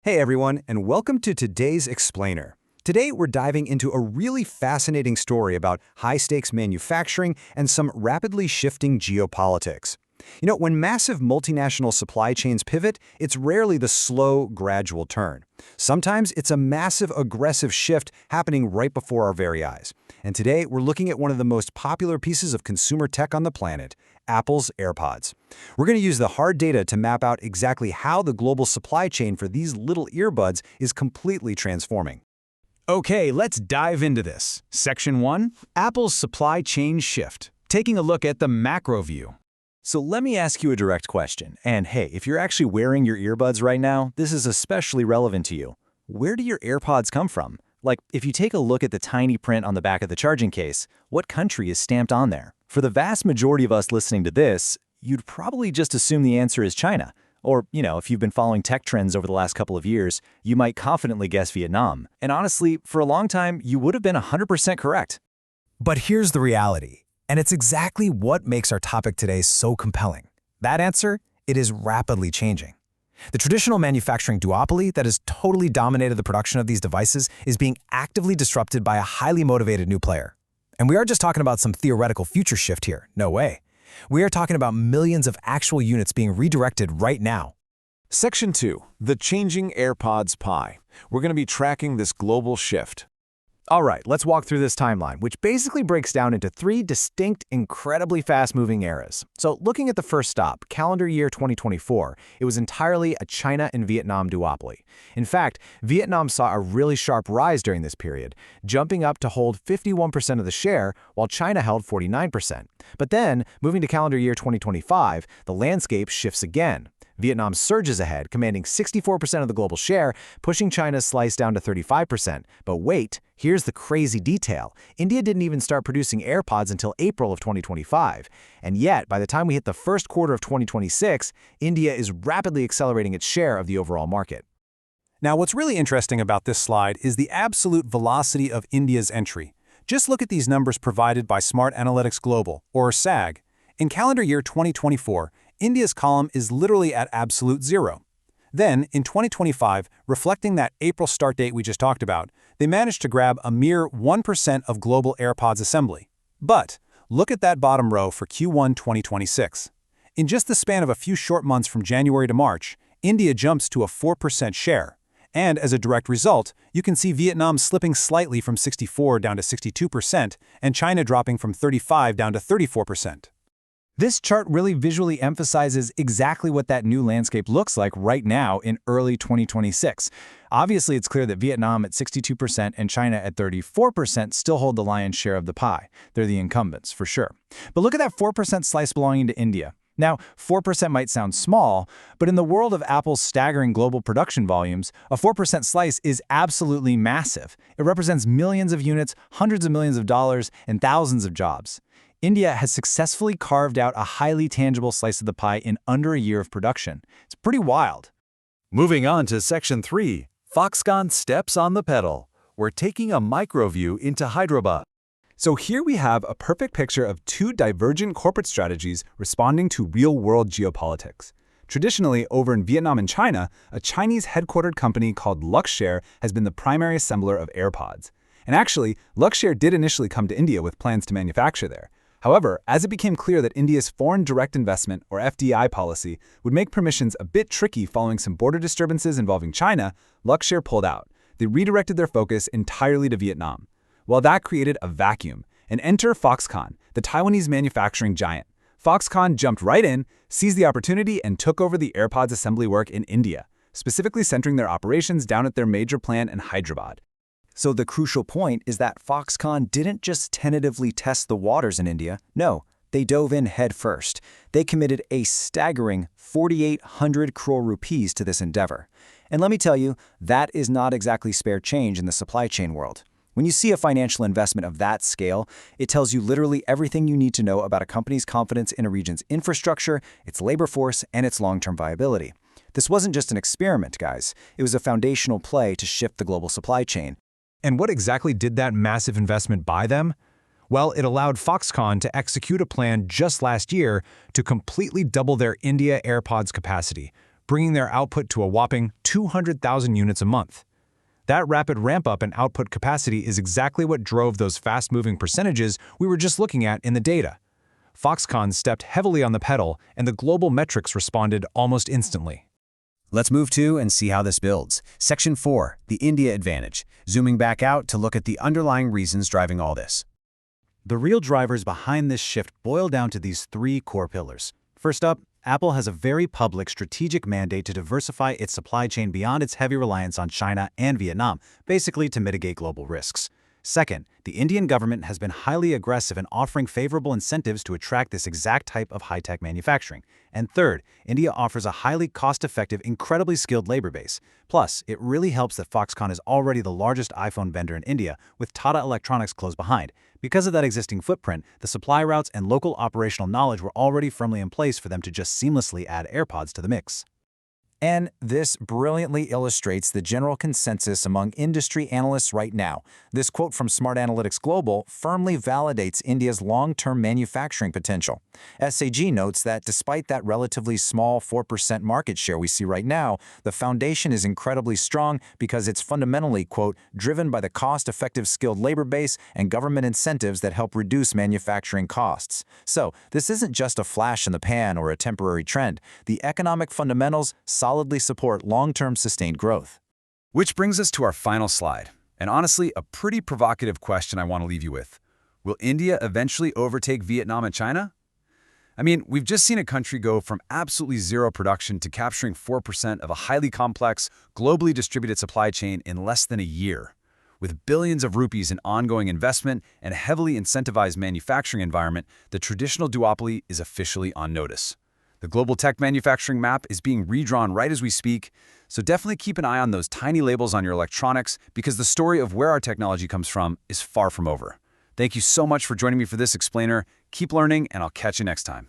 Hey everyone, and welcome to today's Explainer. Today we're diving into a really fascinating story about high-stakes manufacturing and some rapidly shifting geopolitics. When massive multinational supply chains pivot, it's rarely the slow, gradual turn. Sometimes it's a massive, aggressive shift happening right before our very eyes. And today we're looking at one of the most popular pieces of consumer tech on the planet, Apple's AirPods. We're going to use the hard data to map out exactly how the global supply chain for these little earbuds is completely transforming. Okay, let's dive into this. Section 1, Apple's supply chain shift. Taking a look at the macro view. So let me ask you a direct question. And hey, if you're actually wearing your earbuds right now, this is especially relevant to you. Where do your AirPods come from? Like, if you take a look at the tiny print on the back of the charging case, what country is stamped on there? For the vast majority of us listening to this, you'd probably just assume the answer is China. Or, if you've been following tech trends over the last couple of years, you might confidently guess Vietnam. And honestly, for a long time, you would have been 100% correct. But here's the reality, and it's exactly what makes our topic today so compelling. That answer, it is rapidly changing. The traditional manufacturing duopoly that has totally dominated the production of these devices is being actively disrupted by a highly motivated new player. And we aren't just talking about some theoretical future shift here, no way. We are talking about millions of actual units being redirected right now. Section 2, the changing AirPods pie. We're going to be tracking this global shift. All right, let's walk through this timeline, which basically breaks down into three distinct, incredibly fast-moving eras. So looking at the first stop, calendar year 2024, it was entirely a China and Vietnam duopoly. In fact, Vietnam saw a really sharp rise during this period, jumping up to hold 51% of the share, while China held 49%. But then, moving to calendar year 2025, the landscape shifts again. Vietnam surges ahead, commanding 64% of the global share, pushing China's slice down to 35%. But wait, here's the crazy detail. India didn't even start producing AirPods until April of 2025. And yet, by the time we hit the first quarter of 2026, India is rapidly accelerating its share of the overall market. Now, what's really interesting about this slide is the absolute velocity of India's entry. Just look at these numbers provided by Smart Analytics Global, or SAG. In calendar year 2024, India's column is literally at absolute zero. Then, in 2025, reflecting that April start date we just talked about, they managed to grab a mere 1% of global AirPods assembly. But look at that bottom row for Q1 2026. In just the span of a few short months from January to March, India jumps to a 4% share. And as a direct result, you can see Vietnam slipping slightly from 64 down to 62%, and China dropping from 35 down to 34%. This chart really visually emphasizes exactly what that new landscape looks like right now in early 2026. Obviously, it's clear that Vietnam at 62% and China at 34% still hold the lion's share of the pie. They're the incumbents, for sure. But look at that 4% slice belonging to India. Now, 4% might sound small, but in the world of Apple's staggering global production volumes, a 4% slice is absolutely massive. It represents millions of units, hundreds of millions of dollars, and thousands of jobs. India has successfully carved out a highly tangible slice of the pie in under a year of production. It's pretty wild. Moving on to Section 3, Foxconn steps on the pedal. We're taking a micro view into Hyderabad. So here we have a perfect picture of two divergent corporate strategies responding to real-world geopolitics. Traditionally, over in Vietnam and China, a Chinese-headquartered company called Luxshare has been the primary assembler of AirPods. And actually, Luxshare did initially come to India with plans to manufacture there. However, as it became clear that India's Foreign Direct Investment, or FDI policy, would make permissions a bit tricky following some border disturbances involving China, Luxshare pulled out. They redirected their focus entirely to Vietnam. Well, that created a vacuum, and enter Foxconn, the Taiwanese manufacturing giant. Foxconn jumped right in, seized the opportunity, and took over the AirPods assembly work in India, specifically centering their operations down at their major plant in Hyderabad. So the crucial point is that Foxconn didn't just tentatively test the waters in India. No, they dove in head first. They committed a staggering 4,800 crore rupees to this endeavor. And let me tell you, that is not exactly spare change in the supply chain world. When you see a financial investment of that scale, it tells you literally everything you need to know about a company's confidence in a region's infrastructure, its labor force, and its long-term viability. This wasn't just an experiment, guys. It was a foundational play to shift the global supply chain. And what exactly did that massive investment buy them? Well, it allowed Foxconn to execute a plan just last year to completely double their India AirPods capacity, bringing their output to a whopping 200,000 units a month. That rapid ramp-up in output capacity is exactly what drove those fast-moving percentages we were just looking at in the data. Foxconn stepped heavily on the pedal, and the global metrics responded almost instantly. Let's move to and see how this builds. Section 4, the India advantage. Zooming back out to look at the underlying reasons driving all this. The real drivers behind this shift boil down to these three core pillars. First up, Apple has a very public strategic mandate to diversify its supply chain beyond its heavy reliance on China and Vietnam, basically to mitigate global risks. Second, the Indian government has been highly aggressive in offering favorable incentives to attract this exact type of high-tech manufacturing. And third, India offers a highly cost-effective, incredibly skilled labor base. Plus, it really helps that Foxconn is already the largest iPhone vendor in India, with Tata Electronics close behind. Because of that existing footprint, the supply routes and local operational knowledge were already firmly in place for them to just seamlessly add AirPods to the mix. And this brilliantly illustrates the general consensus among industry analysts right now. This quote from Smart Analytics Global firmly validates India's long-term manufacturing potential. SAG notes that despite that relatively small 4% market share we see right now, the foundation is incredibly strong because it's fundamentally, quote, driven by the cost-effective skilled labor base and government incentives that help reduce manufacturing costs. So, this isn't just a flash in the pan or a temporary trend. The economic fundamentals solidly support long-term sustained growth. Which brings us to our final slide, and honestly, a pretty provocative question I want to leave you with. Will India eventually overtake Vietnam and China? I mean, we've just seen a country go from absolutely zero production to capturing 4% of a highly complex, globally distributed supply chain in less than a year. With billions of rupees in ongoing investment and a heavily incentivized manufacturing environment, the traditional duopoly is officially on notice. The global tech manufacturing map is being redrawn right as we speak, so definitely keep an eye on those tiny labels on your electronics because the story of where our technology comes from is far from over. Thank you so much for joining me for this explainer. Keep learning, and I'll catch you next time.